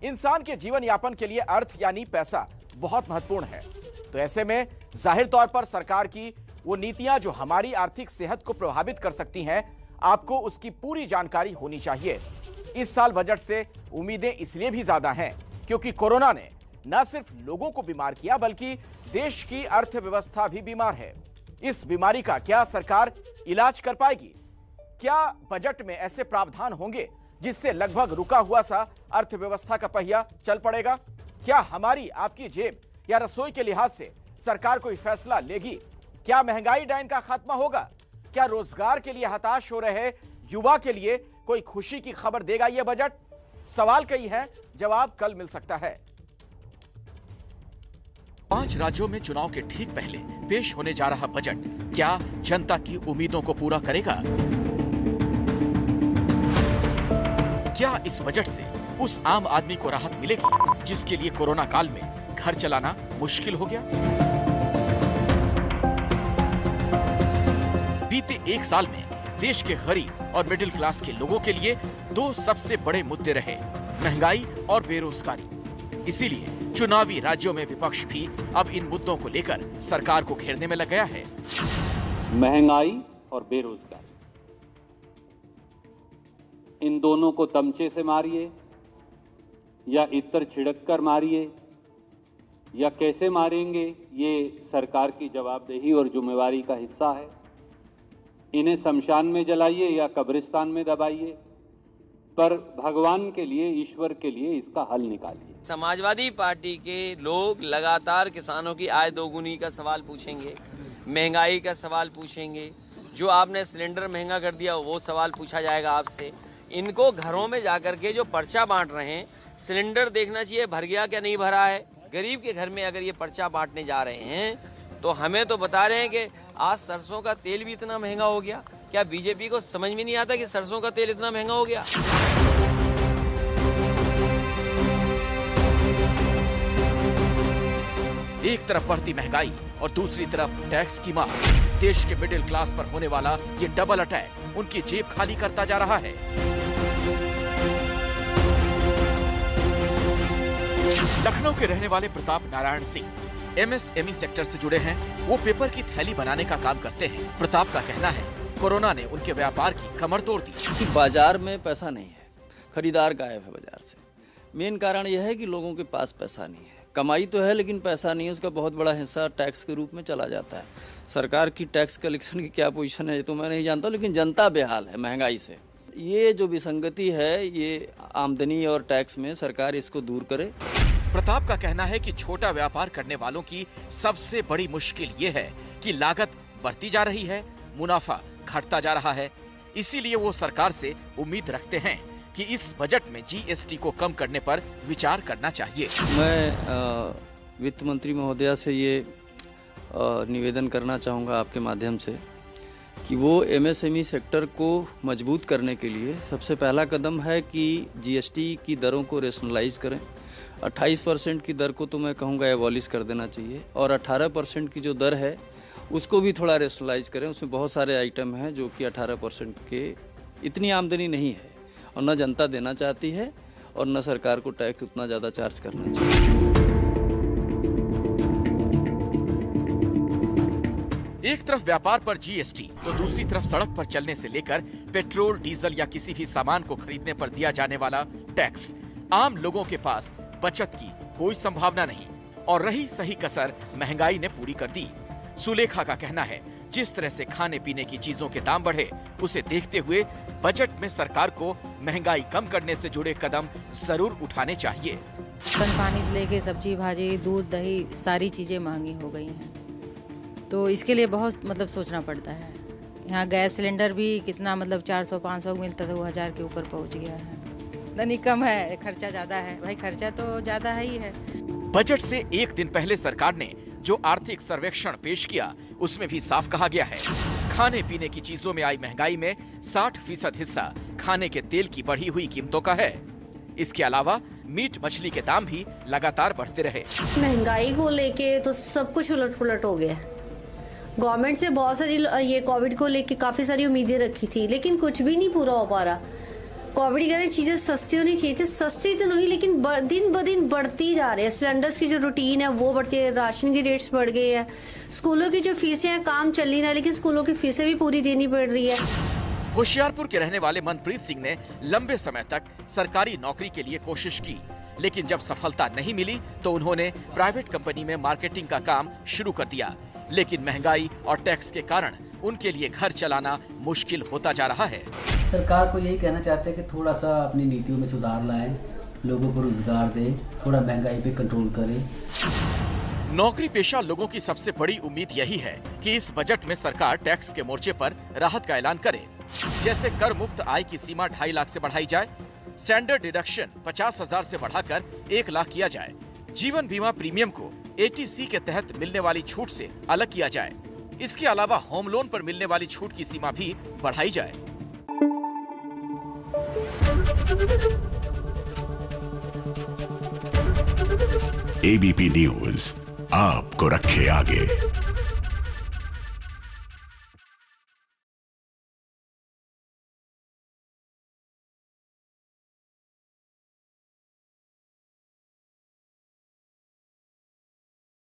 इंसान के जीवन यापन के लिए अर्थ यानी पैसा बहुत महत्वपूर्ण है। तो ऐसे में जाहिर तौर पर सरकार की वो नीतियां जो हमारी आर्थिक सेहत को प्रभावित कर सकती हैं, आपको उसकी पूरी जानकारी होनी चाहिए। इस साल बजट से उम्मीदें इसलिए भी ज्यादा हैं क्योंकि कोरोना ने न सिर्फ लोगों को बीमार किया बल्कि देश की अर्थव्यवस्था भी बीमार है। इस बीमारी का क्या सरकार इलाज कर पाएगी? क्या बजट में ऐसे प्रावधान होंगे जिससे लगभग रुका हुआ सा अर्थव्यवस्था का पहिया चल पड़ेगा? क्या हमारी आपकी जेब या रसोई के लिहाज से सरकार कोई फैसला लेगी? क्या महंगाई डायन का खात्मा होगा? क्या रोजगार के लिए हताश हो रहे युवा के लिए कोई खुशी की खबर देगा यह बजट? सवाल कई हैं, जवाब कल मिल सकता है। 5 राज्यों में चुनाव के ठीक पहले पेश होने जा रहा बजट क्या जनता की उम्मीदों को पूरा करेगा? क्या इस बजट से उस आम आदमी को राहत मिलेगी जिसके लिए कोरोना काल में घर चलाना मुश्किल हो गया? बीते 1 साल में देश के गरीब और मिडिल क्लास के लोगों के लिए 2 सबसे बड़े मुद्दे रहे, महंगाई और बेरोजगारी। इसीलिए चुनावी राज्यों में विपक्ष भी अब इन मुद्दों को लेकर सरकार को घेरने में लग गया है। महंगाई और बेरोजगारी, इन दोनों को तमचे से मारिए या इत्र छिड़क कर मारिए या कैसे मारेंगे, ये सरकार की जवाबदेही और जिम्मेवारी का हिस्सा है। इन्हें शमशान में जलाइए या कब्रिस्तान में दबाइए, पर भगवान के लिए, ईश्वर के लिए इसका हल निकालिए। समाजवादी पार्टी के लोग लगातार किसानों की आय दोगुनी का सवाल पूछेंगे, महंगाई का सवाल पूछेंगे, जो आपने सिलेंडर महंगा कर दिया वो सवाल पूछा जाएगा आपसे। इनको घरों में जाकर के जो पर्चा बांट रहे हैं, सिलेंडर देखना चाहिए भर गया क्या नहीं भरा है। गरीब के घर में अगर ये पर्चा बांटने जा रहे हैं तो हमें तो बता रहे हैं कि आज सरसों का तेल भी इतना महंगा हो गया। क्या बीजेपी को समझ में नहीं आता कि सरसों का तेल इतना महंगा हो गया? एक तरफ बढ़ती महंगाई और दूसरी तरफ टैक्स की मार। देश के मिडिल क्लास पर होने वाला ये डबल अटैक उनकी जेब खाली करता जा रहा है। लखनऊ के रहने वाले प्रताप नारायण सिंह MSME सेक्टर से जुड़े हैं। वो पेपर की थैली बनाने का काम करते हैं। प्रताप का कहना है कोरोना ने उनके व्यापार की कमर तोड़ दी। बाजार में पैसा नहीं है, खरीदार गायब है बाजार से। मेन कारण यह है कि लोगों के पास पैसा नहीं है। कमाई तो है लेकिन पैसा नहीं है, उसका बहुत बड़ा हिस्सा टैक्स के रूप में चला जाता है। सरकार की टैक्स कलेक्शन की क्या पोजीशन है ये तो मैं नहीं जानता, लेकिन जनता बेहाल है महंगाई से। ये जो विसंगति है, ये आमदनी और टैक्स में सरकार इसको दूर करे। प्रताप का कहना है कि छोटा व्यापार करने वालों की सबसे बड़ी मुश्किल ये है कि लागत बढ़ती जा रही है, मुनाफा घटता जा रहा है। इसीलिए वो सरकार से उम्मीद रखते हैं कि इस बजट में GST को कम करने पर विचार करना चाहिए। मैं वित्त मंत्री महोदया से ये निवेदन करना चाहूँगा आपके माध्यम से कि वो MSME सेक्टर को मजबूत करने के लिए सबसे पहला कदम है कि GST की दरों को रेशनलाइज करें। 28% की दर को तो मैं कहूँगा एबॉलिश कर देना चाहिए और 18% की जो दर है उसको भी थोड़ा रेशनलाइज करें। उसमें बहुत सारे आइटम हैं जो कि 18% के इतनी आमदनी नहीं है और न जनता देना चाहती है और न सरकार को टैक्स उतना ज़्यादा चार्ज करना चाहिए। एक तरफ व्यापार पर GST तो दूसरी तरफ सड़क पर चलने से लेकर पेट्रोल, डीजल या किसी भी सामान को खरीदने पर दिया जाने वाला टैक्स। आम लोगों के पास बचत की कोई संभावना नहीं और रही सही कसर महंगाई ने पूरी कर दी। सुलेखा का कहना है जिस तरह से खाने पीने की चीजों के दाम बढ़े, उसे देखते हुए बजट में सरकार को महंगाई कम करने से जुड़े कदम जरूर उठाने चाहिए। राशन पानी से लेके सब्जी भाजी, दूध, दही, सारी चीजें महंगी हो गई हैं, तो इसके लिए बहुत सोचना पड़ता है। यहाँ गैस सिलेंडर भी कितना 400-500 मिलता था, वो 1000 के ऊपर पहुँच गया है। नहीं कम है, खर्चा ज्यादा है भाई, खर्चा तो ज्यादा है ही है। बजट से एक दिन पहले सरकार ने जो आर्थिक सर्वेक्षण पेश किया उसमें भी साफ कहा गया है खाने पीने की चीजों में आई महंगाई में 60% हिस्सा खाने के तेल की बढ़ी हुई कीमतों का है। इसके अलावा मीट मछली के दाम भी लगातार बढ़ते रहे। महंगाई को लेके तो सब कुछ उलट पुलट हो गया। गवर्नमेंट से बहुत सारी ये कोविड को लेके काफी सारी उम्मीदें रखी थी, लेकिन कुछ भी नहीं पूरा हो पा रहा। कोविड वगैरह चीज़ें सस्ती होनी चाहिए थी, सस्ती तो नहीं लेकिन दिन ब दिन बढ़ती जा रही है। सिलेंडर्स की जो रूटीन है वो बढ़ती है, राशन की रेट्स बढ़ गए हैं, स्कूलों की जो फीसें हैं काम चल नहीं रहा लेकिन स्कूलों की फीसें भी पूरी देनी पड़ रही है। होशियारपुर के रहने वाले मनप्रीत सिंह ने लंबे समय तक सरकारी नौकरी के लिए कोशिश की, लेकिन जब सफलता नहीं मिली तो उन्होंने प्राइवेट कंपनी में मार्केटिंग का काम शुरू कर दिया। लेकिन महंगाई और टैक्स के कारण उनके लिए घर चलाना मुश्किल होता जा रहा है। सरकार को यही कहना चाहते हैं कि थोड़ा सा अपनी नीतियों में सुधार लाएं, लोगों को रोजगार दें, थोड़ा महंगाई पे कंट्रोल करें। नौकरी पेशा लोगों की सबसे बड़ी उम्मीद यही है कि इस बजट में सरकार टैक्स के मोर्चे पर राहत का ऐलान करे, जैसे कर मुक्त आय की सीमा 2.5 लाख से बढ़ाई जाए, स्टैंडर्ड डिडक्शन 50,000 से बढ़ाकर 1 लाख किया जाए, जीवन बीमा प्रीमियम को ATC के तहत मिलने वाली छूट से अलग किया जाए। इसके अलावा होम लोन पर मिलने वाली छूट की सीमा भी बढ़ाई जाए। ABP न्यूज आपको रखे आगे।